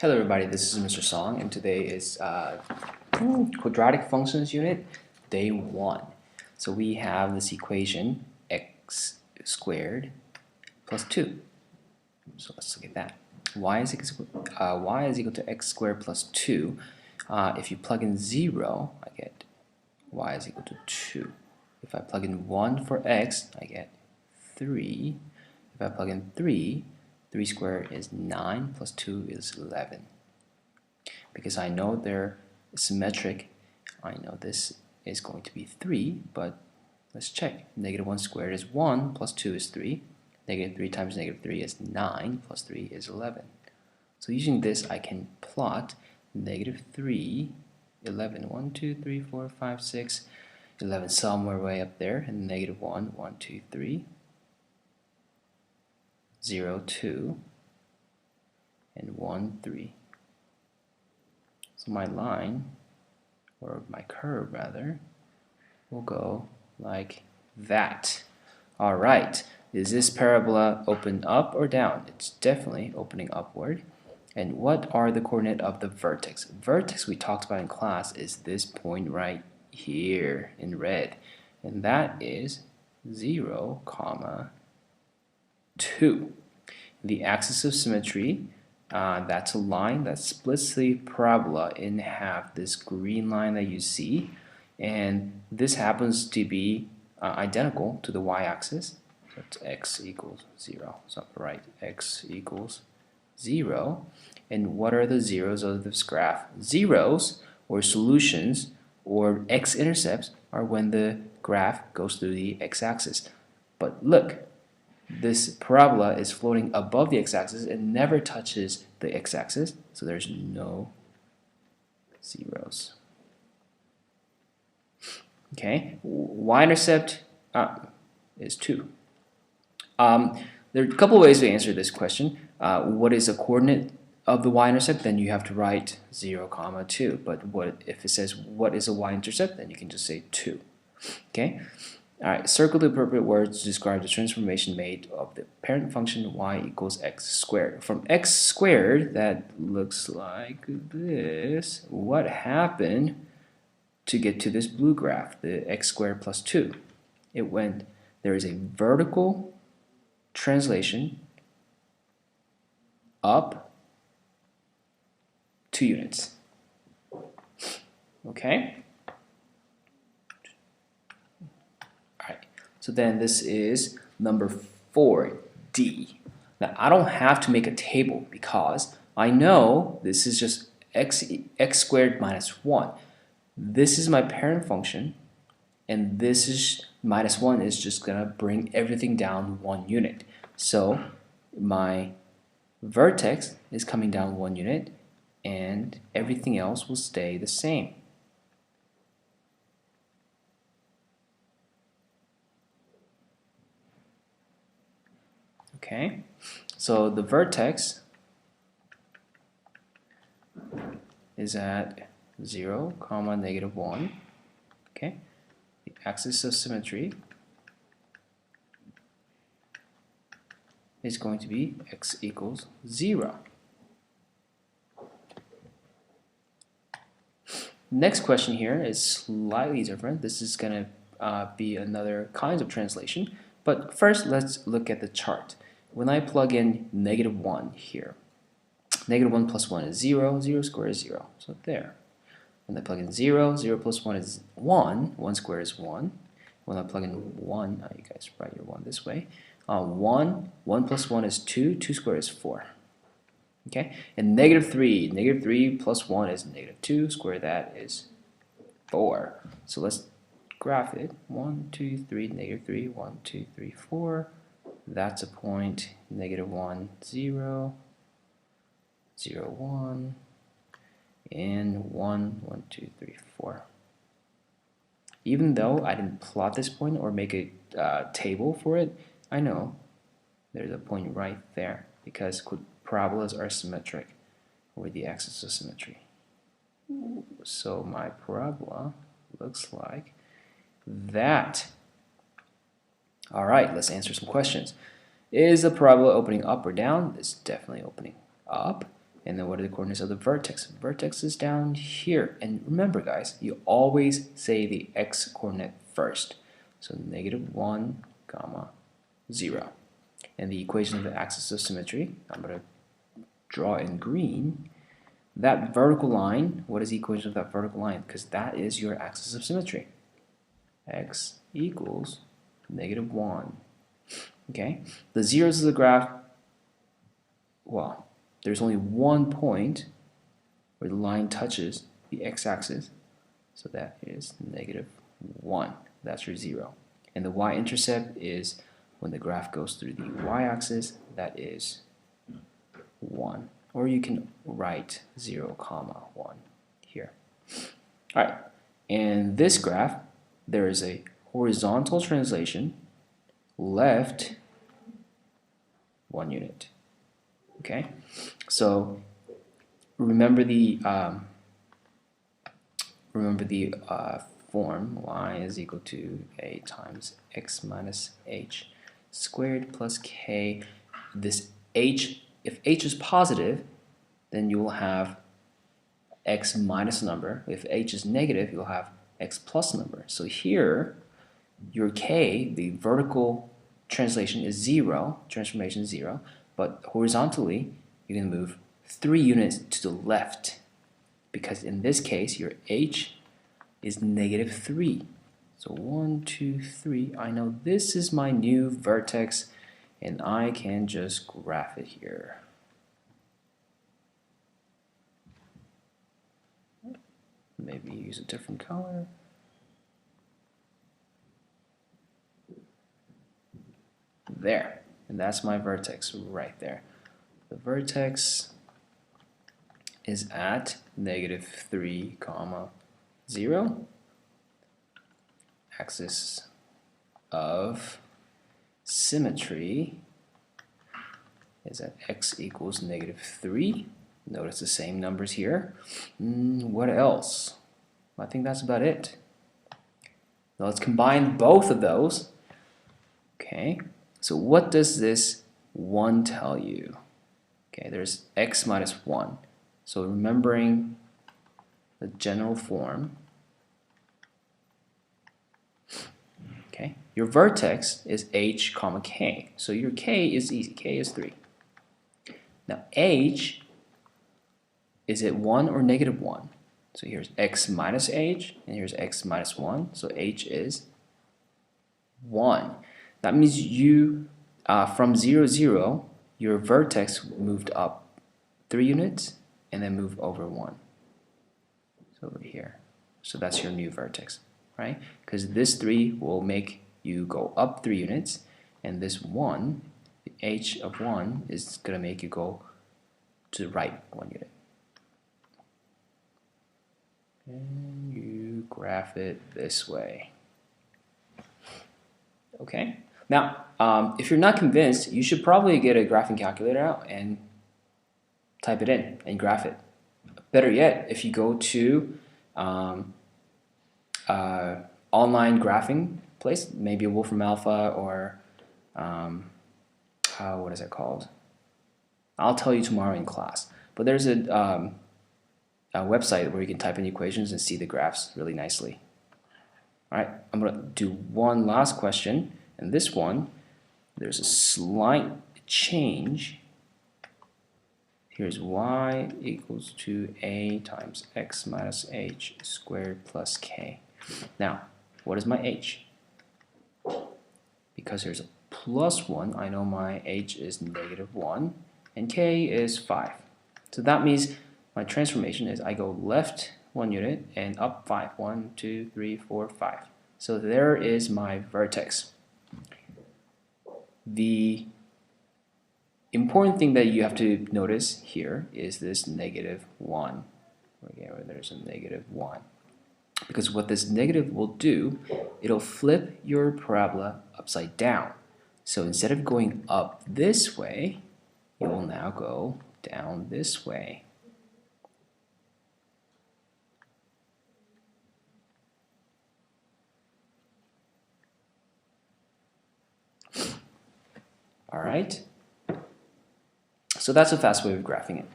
Hello everybody, this is Mr. Song and today is quadratic functions unit, day 1. So we have this equation x squared plus 2. So let's look at that. Y is equal to x squared plus 2. If you plug in 0, I get y is equal to 2. If I plug in 1 for x, I get 3. If I plug in 3 squared is 9 plus 2 is 11. Because I know they're symmetric, I know this is going to be 3, but let's check. Negative 1 squared is 1 plus 2 is 3. Negative 3 times negative 3 is 9 plus 3 is 11. So using this, I can plot negative 3, 11, 1, 2, 3, 4, 5, 6, 11 somewhere way up there, and negative 1, 1, 2, 3. 0, 2, and 1, 3. So my line, or my curve rather, will go like that. Alright, is this parabola open up or down? It's definitely opening upward. And what are the coordinates of the vertex? Vertex we talked about in class is this point right here in red. And that is 0, 2. The axis of symmetry, that's a line that splits the parabola in half, this green line that you see, and this happens to be identical to the y-axis. So it's x equals 0. So right, x equals 0. And what are the zeros of this graph? Zeros, or solutions, or x-intercepts, are when the graph goes through the x-axis. But look, this parabola is floating above the x-axis and never touches the x-axis, so there's no zeros. Okay, y-intercept is 2. There are a couple ways to answer this question. What is a coordinate of the y-intercept? Then you have to write 0, 2. But what if it says what is a y-intercept? Then you can just say 2. Okay. Alright, circle the appropriate words to describe the transformation made of the parent function y equals x squared. From x squared, that looks like this. What happened to get to this blue graph, the x squared plus 2? There is a vertical translation up 2 units. Okay? So then this is number 4, D. Now I don't have to make a table because I know this is just x squared minus 1. This is my parent function, and this is minus 1 is just going to bring everything down 1 unit. So my vertex is coming down 1 unit, and everything else will stay the same. Okay, so the vertex is at 0, negative 1. Okay, the axis of symmetry is going to be x equals 0. Next question here is slightly different. This is going to be another kind of translation. But first, let's look at the chart. When I plug in negative 1 here, negative 1 plus 1 is 0, 0 squared is 0. So there. When I plug in 0, 0 plus 1 is 1, 1 squared is 1. When I plug in 1, you guys write your 1 this way. 1 plus 1 is 2, 2 squared is 4. Okay, and negative 3 plus 1 is negative 2, square that is 4. So let's graph it. 1, 2, 3, negative 3, 1, 2, 3, 4. That's a point, negative 1, 0, 0, 1, and 1, 1, 2, 3, 4. Even though I didn't plot this point or make a table for it, I know there's a point right there because parabolas are symmetric with the axis of symmetry. So my parabola looks like that. Alright, let's answer some questions. Is the parabola opening up or down? It's definitely opening up. And then what are the coordinates of the vertex? Vertex is down here. And remember, guys, you always say the x coordinate first. So -1, comma, 0. And the equation of the axis of symmetry, I'm going to draw in green. That vertical line, what is the equation of that vertical line? Because that is your axis of symmetry. X equals -1. Okay? The zeros of the graph, well, there's only one point where the line touches the x-axis, so that is -1. That's your 0. And the y-intercept is when the graph goes through the y-axis, that is 1. Or you can write 0, 1 here. All right, and this graph, there is a horizontal translation, left 1 unit. Okay, so remember the form y is equal to a times x minus h squared plus k. This h, if h is positive, then you will have x minus a number. If h is negative, you'll have x plus a number. So here, your k, the vertical translation is 0, transformation is 0, but horizontally, you can move 3 units to the left, because in this case, your h is -3. So 1, 2, 3, I know this is my new vertex, and I can just graph it here. Maybe use a different color. There, and that's my vertex right there. The vertex is at -3, 0. Axis of symmetry is at x equals -3. Notice the same numbers here. What else? I think that's about it. Now let's combine both of those. Okay, so what does this 1 tell you? Okay, there's x minus 1. So remembering the general form, okay, your vertex is h, k. So your k is easy. K is 3. Now h, is it 1 or -1? So here's x minus h, and here's x minus 1. So h is 1. That means you, from 0, 0, your vertex moved up 3 units and then moved over 1. So over here. So that's your new vertex, right? Because this 3 will make you go up 3 units, and this 1, the h of 1, is going to make you go to the right 1 unit. And you graph it this way. Okay? Now, if you're not convinced, you should probably get a graphing calculator out and type it in and graph it. Better yet, if you go to online graphing place, maybe Wolfram Alpha or what is it called? I'll tell you tomorrow in class. But there's a website where you can type in equations and see the graphs really nicely. All right, I'm going to do one last question, and this one, there's a slight change. Here's y equals to a times x minus h squared plus k. Now, what is my h? Because there's a plus 1, I know my h is -1, and k is 5. So that means my transformation is I go left 1 unit and up 5. 1, 2, 3, 4, 5. So there is my vertex. The important thing that you have to notice here is this -1. Okay, where there's a -1. Because what this negative will do, it'll flip your parabola upside down. So instead of going up this way, you will now go down this way. All right. So that's a fast way of graphing it.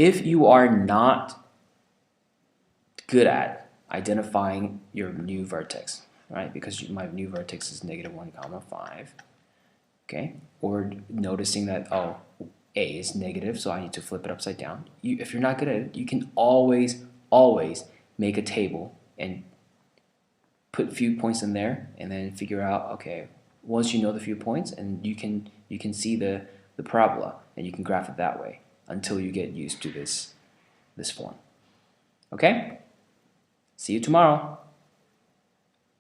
If you are not good at identifying your new vertex, right? Because my new vertex is -1, 5. Okay, or noticing that, oh, A is negative, so I need to flip it upside down. If you're not good at it, you can always make a table and put a few points in there, and then figure out, okay, once you know the few points, and you can see the parabola, and you can graph it that way until you get used to this form. Okay? See you tomorrow.